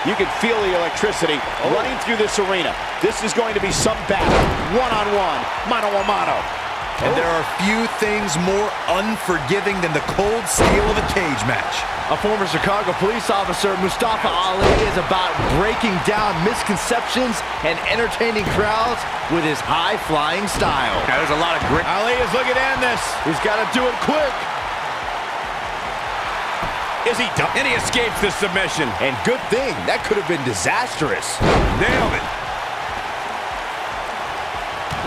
You can feel the electricity running through this arena. This is going to be some battle, one-on-one, mano-a-mano. And there are few things more unforgiving than the cold steel of a cage match. A former Chicago police officer, Mustafa Ali, is about breaking down misconceptions and entertaining crowds with his high-flying style. Now, there's a lot of grit. Ali is looking to end this. He's got to do it quick. Is he done? And he escapes the submission. And good thing, that could have been disastrous. Nailed it.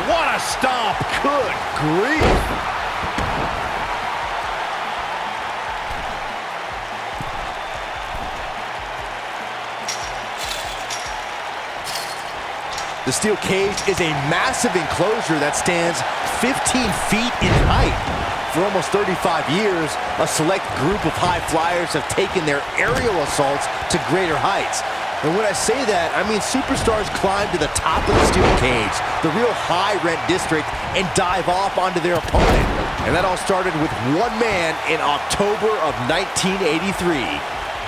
What a stomp. Good grief. The steel cage is a massive enclosure that stands 15 feet in height. For almost 35 years, a select group of high flyers have taken their aerial assaults to greater heights. And when I say that, I mean superstars climb to the top of the steel cage, the real high-rent district, and dive off onto their opponent. And that all started with one man in October of 1983,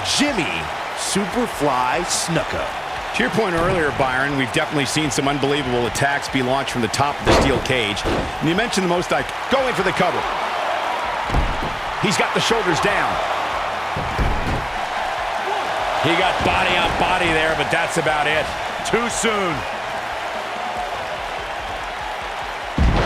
Jimmy Superfly Snuka. To your point earlier, Byron, we've definitely seen some unbelievable attacks be launched from the top of the steel cage. And you mentioned the most going for the cover. He's got the shoulders down. He got body on body there, but that's about it. Too soon.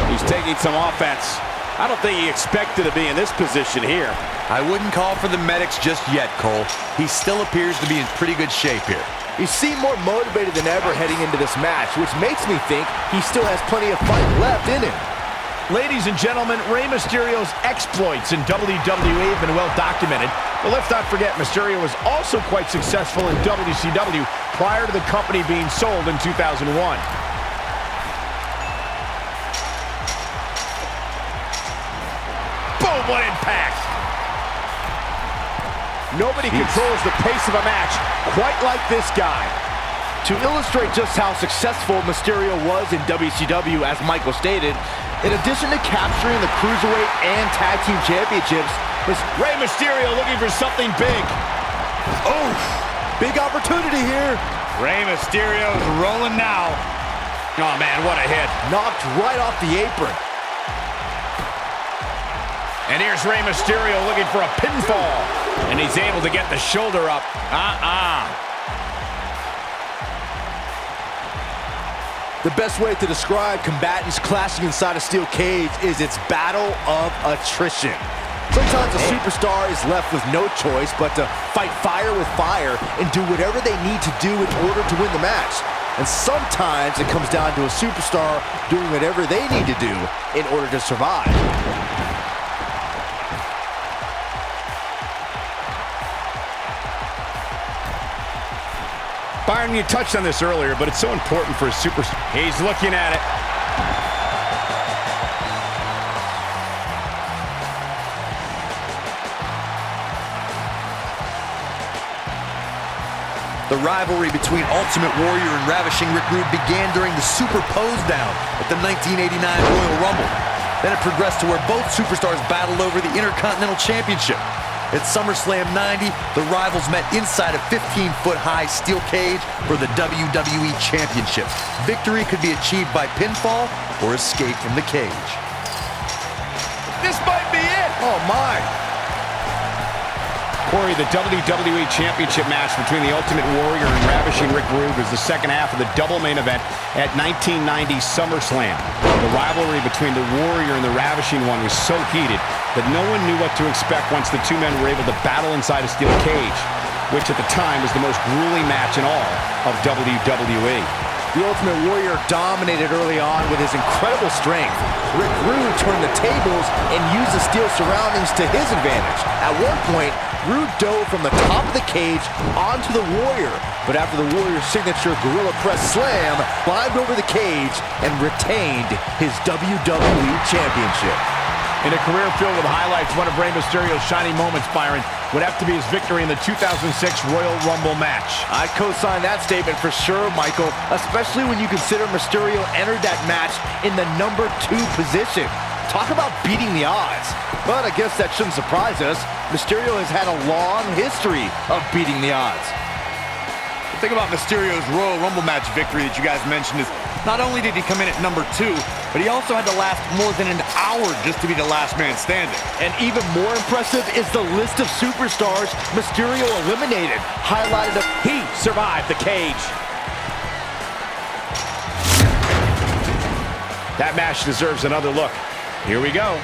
He's taking some offense. I don't think he expected to be in this position here. I wouldn't call for the medics just yet, Cole. He still appears to be in pretty good shape here. He seemed more motivated than ever heading into this match, which makes me think he still has plenty of fight left in him. Ladies and gentlemen, Rey Mysterio's exploits in WWE have been well documented. But let's not forget, Mysterio was also quite successful in WCW prior to the company being sold in 2001. Boom, what impact! Nobody controls the pace of a match quite like this guy. To illustrate just how successful Mysterio was in WCW, as Michael stated, in addition to capturing the Cruiserweight and Tag Team Championships, Rey Mysterio looking for something big. Oh, big opportunity here. Rey Mysterio's rolling now. Oh, man, what a hit. Knocked right off the apron. And here's Rey Mysterio looking for a pinfall. And he's able to get the shoulder up. The best way to describe combatants clashing inside a steel cage is its battle of attrition. Sometimes a superstar is left with no choice but to fight fire with fire and do whatever they need to do in order to win the match. And sometimes it comes down to a superstar doing whatever they need to do in order to survive. Byron, you touched on this earlier, but it's so important for a superstar. He's looking at it. The rivalry between Ultimate Warrior and Ravishing Rick Rude began during the Super Pose Down at the 1989 Royal Rumble. Then it progressed to where both superstars battled over the Intercontinental Championship. At SummerSlam 90, the rivals met inside a 15-foot-high steel cage for the WWE Championship. Victory could be achieved by pinfall or escape from the cage. This might be it. Oh, my. Corey, the WWE Championship match between the Ultimate Warrior and Ravishing Rick Rude was the second half of the double main event at 1990 SummerSlam. The rivalry between the Warrior and the Ravishing one was so heated that no one knew what to expect once the two men were able to battle inside a steel cage, which at the time was the most grueling match in all of WWE. The Ultimate Warrior dominated early on with his incredible strength. Rick Rude turned the tables and used the steel surroundings to his advantage. At one point, Rude dove from the top of the cage onto the Warrior, but after the Warrior's signature Gorilla Press Slam, climbed over the cage and retained his WWE Championship. In a career filled with highlights, one of Rey Mysterio's shining moments, Byron, would have to be his victory in the 2006 Royal Rumble match. I'd co-sign that statement for sure, Michael, especially when you consider Mysterio entered that match in the number 2 position. Talk about beating the odds. But I guess that shouldn't surprise us. Mysterio has had a long history of beating the odds. thing about Mysterio's Royal Rumble match victory that you guys mentioned is not only did he come in at #2, but he also had to last more than an hour just to be the last man standing. And even more impressive is the list of superstars Mysterio eliminated. Highlighted of He survived the cage. That match deserves another look. Here we go.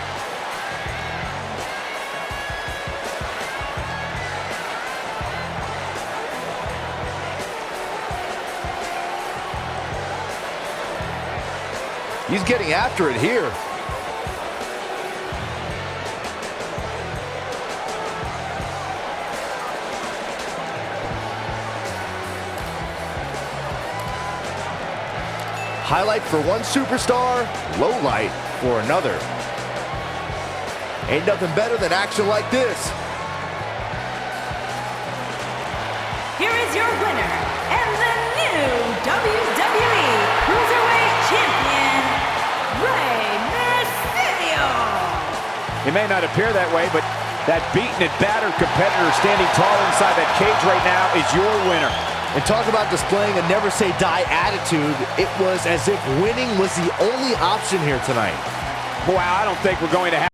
He's getting after it here. Highlight for one superstar, low light for another. Ain't nothing better than action like this. Here is your winner, and the new WWE Cruiserweight Champion, Rey Mysterio. It may not appear that way, but that beaten and battered competitor standing tall inside that cage right now is your winner. And talk about displaying a never-say-die attitude. It was as if winning was the only option here tonight. Wow, I don't think we're going to have